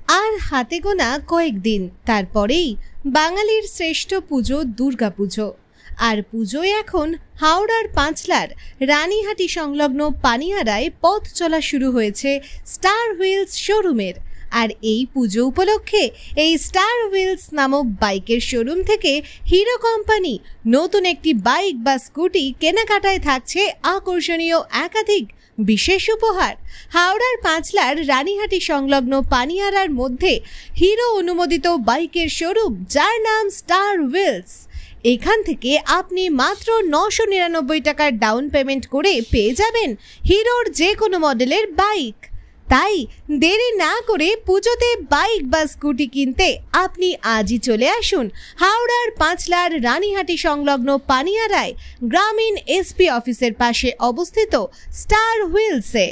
আর হাতে গোনা কয়েকদিন, তারপরেই বাঙালির শ্রেষ্ঠ পুজো দুর্গাপুজো। আর পুজোয় এখন হাওড়ার পাঁচলার রানীহাটি সংলগ্ন পানিয়ারায় পথ চলা শুরু হয়েছে স্টার হুইলস শোরুমের। আর এই পুজো উপলক্ষে এই স্টার হুইলস নামক বাইকের শোরুম থেকে হিরো কোম্পানি নতুন একটি বাইক বা স্কুটি কেনাকাটায় থাকছে আকর্ষণীয় একাধিক বিশেষ উপহার। হাওড়ার পাঁচলার রানীহাটি সংলগ্ন পানিয়ারার মধ্যে হিরো অনুমোদিত বাইকের শোরুম, যার নাম স্টার হুইলস। এখান থেকে আপনি মাত্র 999 টাকার ডাউন পেমেন্ট করে পেয়ে যাবেন হিরোর যে কোনো মডেলের বাইক। তাই দেরি না করে পুজোতে বাইক বা স্কুটি কিনতে আপনি আজই চলে আসুন হাওড়ার পাঁচলার রানীহাটি সংলগ্ন পানিয়ারায় গ্রামীণ এসপি অফিসের পাশে অবস্থিত স্টার হুইলসে।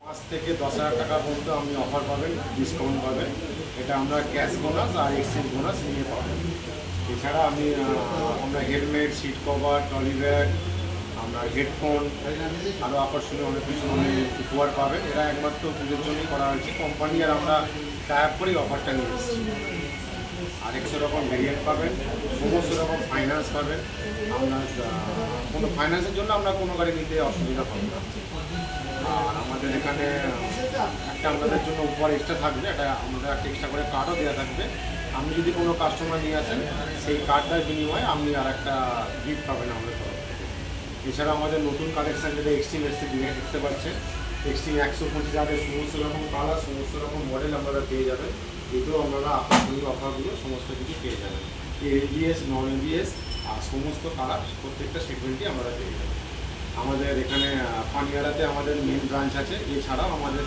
5 থেকে 10,000 টাকা পর্যন্ত আপনি অফার পাবেন, ডিসকাউন্ট পাবেন। এটা আমরা ক্যাশ বোনাস আর এক্সচেঞ্জ বোনাস নিয়ে পাবেন। এছাড়া আমরা helmet, seat cover, trolley bag, আমরা হেডফোন, আরও আকর্ষণীয় অনেক কিছু উপহার পাবেন। এরা একমাত্র পুজোর জন্যই করা হয়েছে। কোম্পানি আর আমরা টাই আপ করেই অফারটা নিয়ে এসেছি। আর 100 রকম ভেরিয়েন্ট পাবেন, সমস্ত রকম ফাইন্যান্স পাবেন। আপনার কোনো ফাইন্যান্সের জন্য আমরা কোনো গাড়ি নিতে অসুবিধা হবে না। আর আমাদের এখানে একটা আপনাদের জন্য উপহার এক্সট্রা থাকবে, এটা আমাদের একটা এক্সট্রা করে কার্ডও দেওয়া থাকবে। আপনি যদি কোনো কাস্টমার নিয়ে আসেন, সেই কার্ডটার বিনিময়ে আপনি আর একটা গিফট পাবেন আমাদের তরফ থেকে। এছাড়া আমাদের নতুন কালেকশান যেটা এক্সট্রিম এসছে দেখতে পাচ্ছেন, এক্সট্রিম 125,000 সমস্ত রকম কালার, সমস্ত রকম মডেল আপনারা পেয়ে যাবেন। এতেও আপনারা আকর্ষণীয় অফারগুলো সমস্ত কিছু পেয়ে যাবেন। এবিএস, নন এবিএস আর সমস্ত কালার প্রত্যেকটা সেগমেন্টই আমরা পেয়ে যাবেন। আমাদের এখানে পানিয়ারাতে আমাদের মেন ব্রাঞ্চ আছে। এছাড়াও আমাদের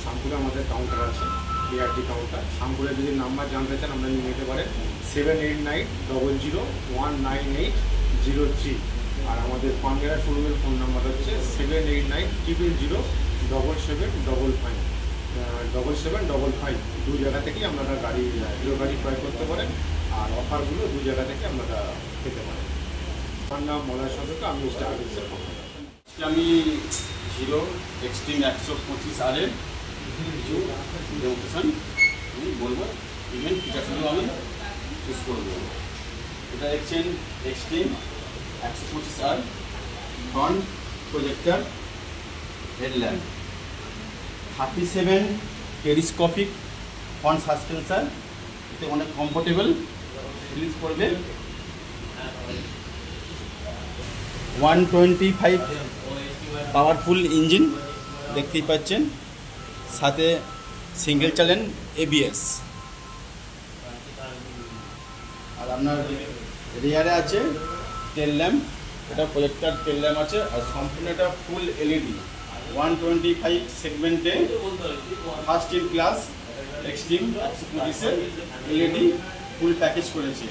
শামপুরে আমাদের কাউন্টার আছে, এআরটি কাউন্টার। শামপুরে যদি নাম্বার জানতে চান আমরা নিয়ে নিতে পারেন 7890019803। আর আমাদের পানিয়ারা শোরুমের ফোন নাম্বার হচ্ছে 7890007755। দু জায়গা থেকেই আপনারা হিরো গাড়ি ক্রয় করতে পারেন। আর অফারগুলো দু জায়গা থেকে আপনারা পেতে পারেন। আমার নাম মলয় সদস্য, আমি স্টার হুইলসের কোম্পানি। আমি হিরো এক্সট্রিম 125 আরের কিছু ডেমোক্রেশন আমি বলবো, ইভেন ফিচারসগুলো আমি ইউজ করবো। এটা দেখছেন এক্সট্রিম 125 আর, front projector, headlamp, 37 telescopic front suspension. এতে অনেক কমফোর্টেবল ফিলিংস করবে। 125 পাওয়ারফুল ইঞ্জিন দেখতেই পাচ্ছেন, সাথে সিঙ্গেল চ্যানেল এবিএস। আর আপনার রিয়ারে আছে টেল ল্যাম্প, এটা প্রজেক্টর টেল ল্যাম্প আছে। আর সম্পূর্ণ এটা ফুল এলইডি 125 সেগমেন্টে first in class Xtreme 125 LED full package করেছে।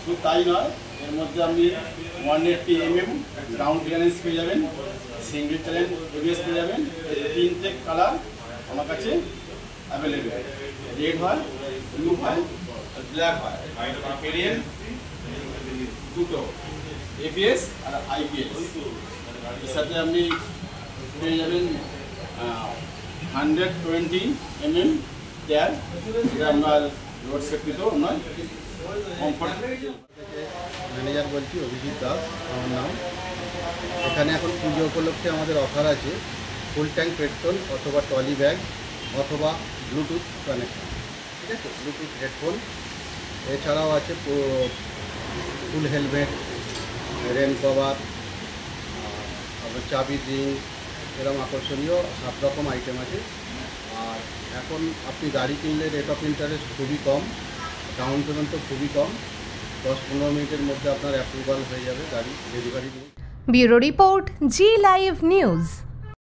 শুধু তাই নয়, এর মধ্যে আপনি 180 mm গ্রাউন্ড ক্লিয়ারেন্স পেয়ে যাবেন, সিঙ্গেল চ্যানেল এবিএস পেয়ে যাবেন। 3টে কালার আমার কাছে অ্যাভেলেবেল, রেড হয়, ব্লু হয়, ব্ল্যাক হয়। ভেরিয়েন্ট দুটো, এবিএস আর আইপিএস। এর সাথে আপনি পেয়ে যাবেন 120 mm টায়ার, যেটা আপনার রোড সেফটিতেও নয়, কমফর্ট। ম্যানেজার বলছি, অভিজিৎ দাস আমার নাম। এখানে এখন পুজো উপলক্ষে আমাদের অফার আছে ফুল ট্যাঙ্ক পেট্রোল অথবা ট্রলি ব্যাগ অথবা ব্লুটুথ কানেকশন, ঠিক আছে, ব্লুটুথ হেডফোন। এছাড়াও আছে ফুল হেলমেট, রেন কভার, আপনার চাবি রিং, এরকম আকর্ষণীয় 7 রকম আইটেম আছে। আর এখন আপনি গাড়ি কিনলে রেট অফ ইন্টারেস্ট খুবই কম, ডাউন পেমেন্ট তো খুবই কম। 10-15 মিনিটের মধ্যে আপনার অ্যাপ্রুভাল হয়ে যাবে গাড়ি ডেলিভারি। ব্যুরো রিপোর্ট, জি লাইভ নিউজ।